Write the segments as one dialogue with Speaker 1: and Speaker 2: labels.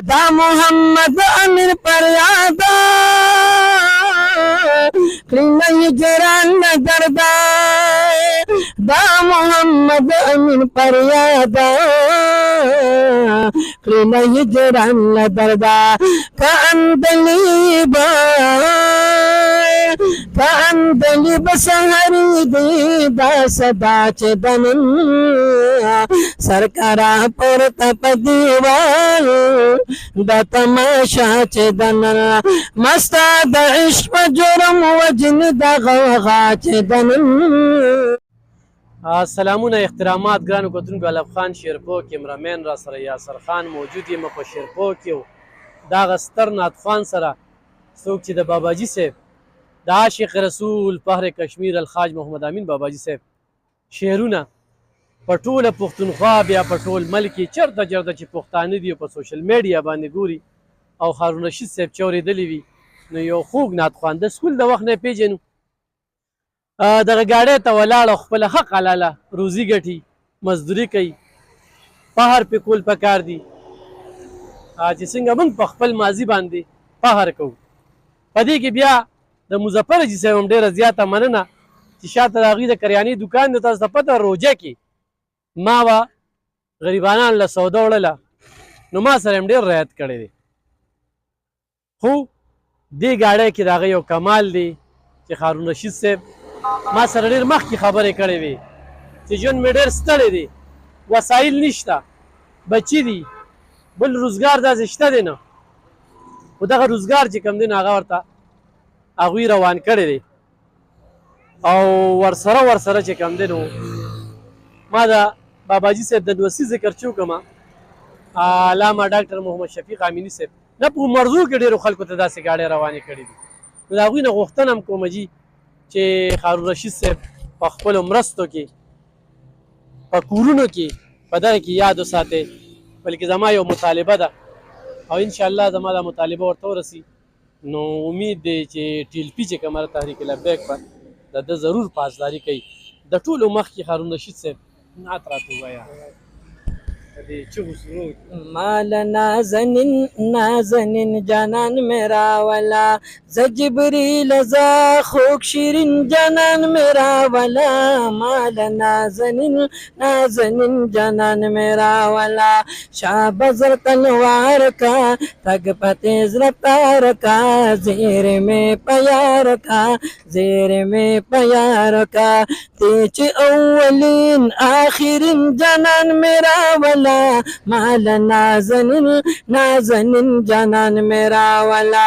Speaker 1: دا محمد امیر پر یادا کلین هجران دردا دا محمد امیر پر یادا کلین هجران دردا کاندلی بسهری دی دا صدا چه دنن سرکارا پورتا پا دیوال دا تماشا چه دنن مستا دا عشق پا جرم وجن دا غوغا چه دنن.
Speaker 2: سلامونه احترامات ګرانو کتونکو. الف خان شیرپو کیمرامین را سره یاسر خان موجود یم په شیرپو کې دا غستر ناتخوان سره څوک چې د باباجي صاحب د عاشق رسول فخر کشمیر الخاج محمد امین باباجي صاحب شعرونه په ټوله پښتونخوا بیا په ټول ملک کې چرته چرته چې پښتانه دي په سوشل میډیا باندې ګوري او هارون رشید صاحب چې اورېدلی وي نو یو خوږ ناتخوان د سکول د وخت نه پیژنو دغه ګاډۍ ته ولاړ او خپله حق حلاله روزي ګټي مزدوري کوي فخر پې کول پکار دي چې څنګه موږ په خپل ماضي باندې فخر کوو. په دې کې بیا د مظفر حاجي صاحب هم ډېره زیاته مننه چې شاته د هغوی د کریانې دوکان دی. تاسو ته پته روژه کې ما به غریبانان له سوده وړله نو ما سره هم ډېر رعایت کړی دی. خو دې ګاډۍ کې د هغه یو کمال دی چې هارون رشید صاحب ما سره ډېر مخکې خبرې کړې وې چې ژوند مې ډېر ستړی دی، وسایل نشته، بچي دي، بل روزګار داسې شته دی نه. خو دغه روزګار چې کوم دی نو هغه ورته هغوی روان کړی دی او ورسره چې کوم دی نو ما د باباجي صاحب د دوسي ذکر چې وکړم علامه ډاکټر محمد شفیق امیني صاحب نه په مرزو کې ډېرو خلکو ته داسې ګاډۍ روانې کړي دي. نو د هغوی نه غوښتنه هم کومه جي چې هارون رشید صاحب په خپلو مرستو کې په کورونو کې په دغه کې یاد وساتئ. بلکې زما یو مطالبه ده او انشاءالله زما دا مطالبه ورته ورسي نو امید دی چې ټي ایل پي چې کومه تحریک لبیک به د ده ضرور پاسداري کوي. د ټولو مخکې هارون رشید صاحب نعت راته ووایه.
Speaker 1: مال نازنین جانان میرا والا زجبریل زا خوک شیرین جانان میرا والا مال نازنین جانان میرا والا شاہ بزر تلوار کا تگ پتیز رفتار کا زیر میں پیار کا تیچ اولین آخرین جانان میرا والا مال نازنین جانان میرا والا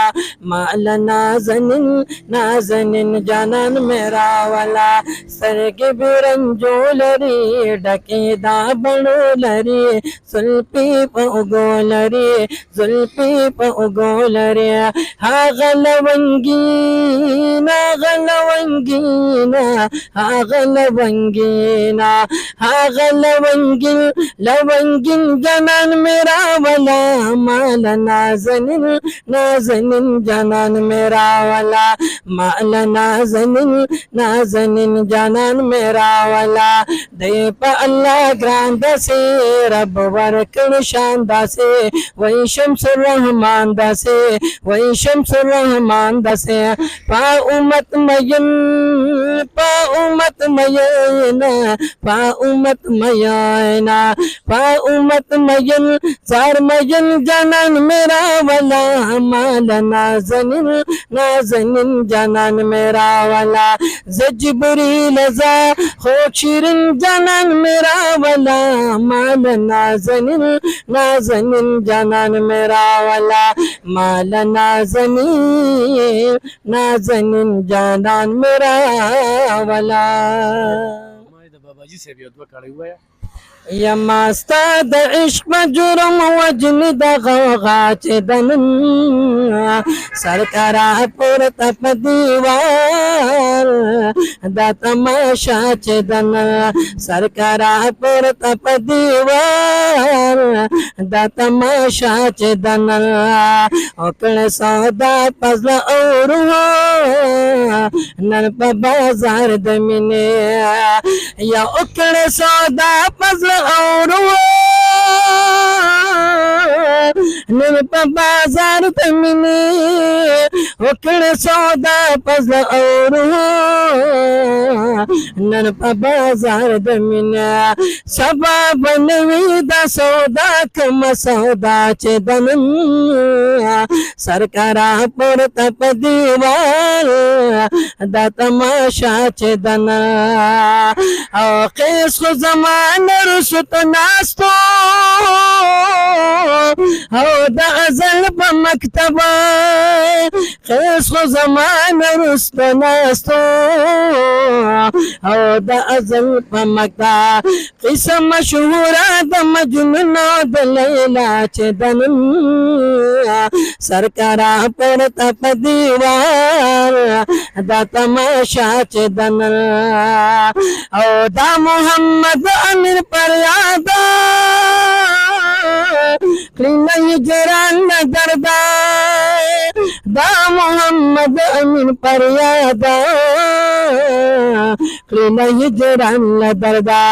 Speaker 1: مال نازنین جانان میرا والا سرگ برنجو لری ڈکی دا بڑو لری زلفی پا اگو لری لونگین جانان میرا والا مال نازنین جانان میرا والا مال نازنین جانان میرا والا دے پا اللہ گران دسے رب ورکن شان دسے وہی شمس الرحمان دسے پا امت مینا امت مین زار مین جانان میرا والا مال نازنین جانان میرا والا زجبریل زا خوک شیرین جانان میرا والا مال نازنین جانان میرا والا مال نازنین جانان میرا والا.
Speaker 2: باباجي صاحب یو دوه کړی ووایه.
Speaker 1: یما ستا د عشق په جرم وجن د غوغا چې دنن سرکارا پورته په دیوار دا تماشا چې دنن سرکارا پورته په دیوار دا تماشا چې دنن او کله سودا پزله او روح نن په بازار د مینې یا کله سودا پزله اور نن په بازار د مینې وکړه سودا پزله او نن په بازار د مینې سبا به نوي دا سودا کومه سودا چې د نن سرکاره پورته په دیوال دا تماشا چې د نن او قیس خو زمانه رسوت ناستو او د ازل په مکتبه قیس خو زمانه رسوت ناستو او د ازل په مکتبه قصه مشهوره د مجنون او د لیلا چې د نن سرکاره پورته په دیوال دا تماشا چې د نن او دا محمد امیر پر یادا کلینا هجران دردا دا محمد امیر پر یادا کلینا هجران دردا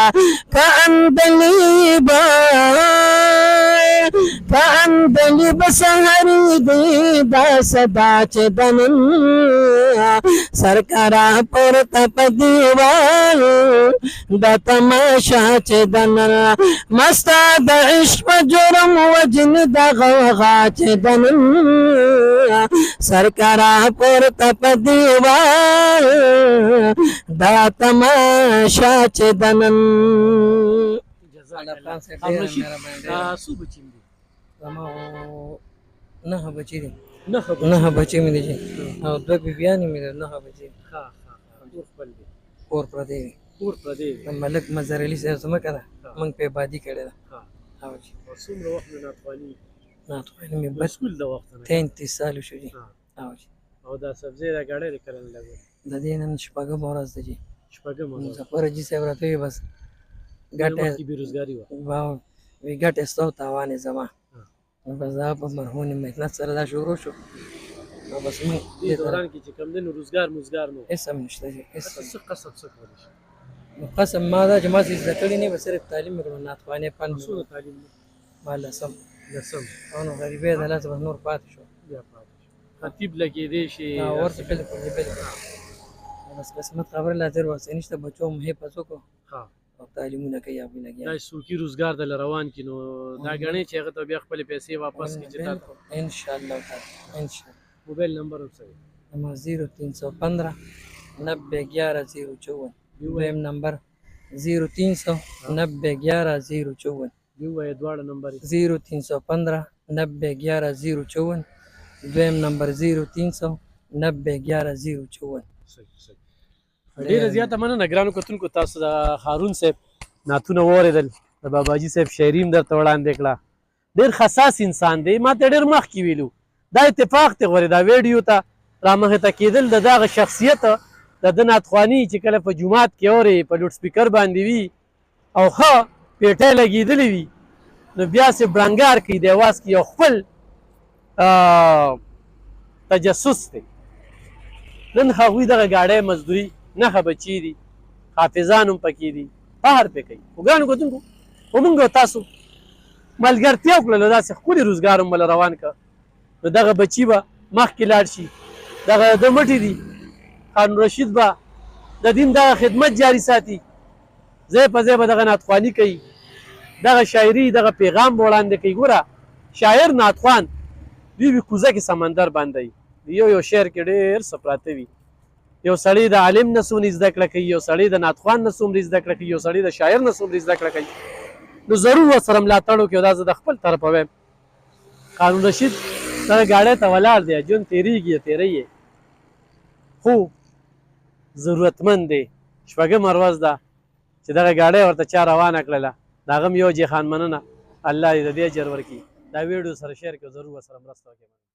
Speaker 1: کاندلی بسهری دی دا صدا چې د نن سرکاره پورته په دیوال دا تماشا چې د نن مستا د عشق په جرم وجن د غوغا چې د نن سرکاره پورته په دیوال دا تماشا چې د نن
Speaker 2: څو بچي دي؟
Speaker 3: نه بچی دي،
Speaker 2: نهه
Speaker 3: نه بچی مې دي او دوه بیبیانې مې دي، نه بچی
Speaker 2: کور خپل دی،
Speaker 3: کور پردی دی.
Speaker 2: کور پردی دی.
Speaker 3: د ملک مظهر علي صاحب ځمکه ده، موږ پې ابادي کړې ده.
Speaker 2: او څومره وخت نه ناتواني
Speaker 3: ناتواني مې بس
Speaker 2: مسؤل د وخت نه
Speaker 3: 33 سال شو جي.
Speaker 2: او دا سبزی را ګاډۍ کرل لګو
Speaker 3: د دې نن شپږم ورځ ده جي.
Speaker 2: شپږم
Speaker 3: مظفر جي صاحب راته وی بس ګټه
Speaker 2: کی بیروزګاری و
Speaker 3: واو وی ګټه ستو تاوانې زما بس دا په مرهونې محنت سره دا شروع شو نو بس موږ
Speaker 2: دې دوران کې چې کم دین روزګار نو
Speaker 3: هیڅ هم نشته جي. هیڅ
Speaker 2: څه قصب څه کولی شي
Speaker 3: قسم ما دا چې ما څه زده کړي نه به صرف تعلیم مې کړو ناتوانې فن
Speaker 2: څو تعلیم
Speaker 3: ما لسم
Speaker 2: او
Speaker 3: غریبې د لاس نور پاتې شو
Speaker 2: بیا پاتې شو خطیب لګې دی شي
Speaker 3: ورته بالکل بس قسمت خبره لا تر ورسې نشته بچو مې حفظ وکړو او تعلیمونه کوي یا به لګیا
Speaker 2: دا سوقي روزګار د روان کینو دا غني چې هغه ته بیا خپل پیسې واپس کړي چې
Speaker 3: ان شاء الله تعالی ان شاء الله.
Speaker 2: موبایل نمبر هم صحیح
Speaker 3: نمبر 0315 9011 دویم نمبر 0300 9011
Speaker 2: یو وای دواړه نمبر
Speaker 3: 0315 9011 دویم نمبر 0300 9011
Speaker 2: ډیره زیاته مننه ګرانو کتونکو تاسو د هارون صاحب نعتونه واورېدل د باباجي صاحب شاعري هم درته وړاندې کړه ډېر حساس انسان دی ما ته ډېر مخکې ویلو دا اتفاق دی غورې دا ویډیو ته رامخې ته کېدل د دغه شخصیت د ده نعتخواني چې کله په جومات کې اورې په لوډ سپیکر باندې وي او ښه پیټۍ لګېدلې وي نو بیا سې برنګار کوي د اواز کې یو خپل تجسس دی نن هغوی دغه ګاډۍ مزدوري نهه بچي دي حافظان هم پکې دي فخر پې کوي خو ګرانو کتونکو خو موږ او تاسو ملګرتیا وکړله داسې ښکلي روزګار هم بله روان کړه نو دغه بچي به مخکې لاړ شي دغه د مټې دي خان رشید به د دین دغه خدمت جاري ساتي ځای په ځای به دغه نعتخواني کوي دغه شاعري دغه پیغام به وړاندې کوي ګوره شاعر نعتخوان دوی به کوزه کې سمندر باندې یو شعر کې ډېر څه پراته وي یو سړی د عالم نه څومره زده کړه کوي یو سړی د نعتخوان نه څومره زده کړه کوي یو سړی د شاعر نه څومره زده کړه کوي نو ضرور ورسره ملاتړ وکړو دا زه د خپل طرفه وایم قانون رشید دغه ګاډۍ ته ولاړ دی ژوند تېرېږي تېروي خو ضرورتمند دی شپږم ورځ ده چې دغه ګاډۍ ورته چا روانه کړله د هغه هم یو جیخان مننه الله دې د دې اجر ورکړي دا ویډیو سره شیر کړو ضرور ورسره مرسته وکړئ